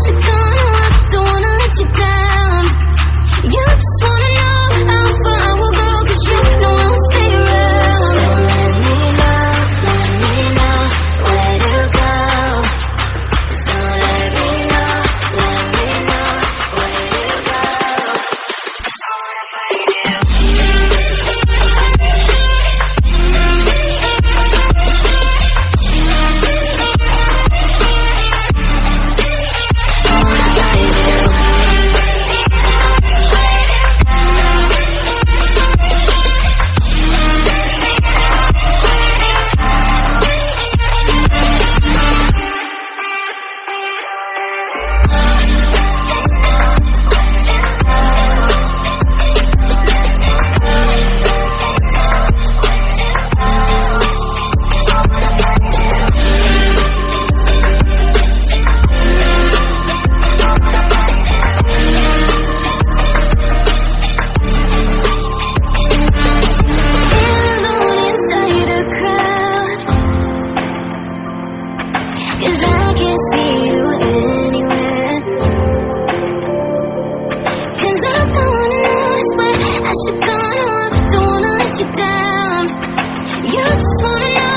should gonna walk, don't wanna let you down. You just wanna know how far I will go, 'cause you know I won't stay around. So let me know where to go. So let me know where to go. I wanna find you. I should gonna walk, don't wanna let you down. You just wanna know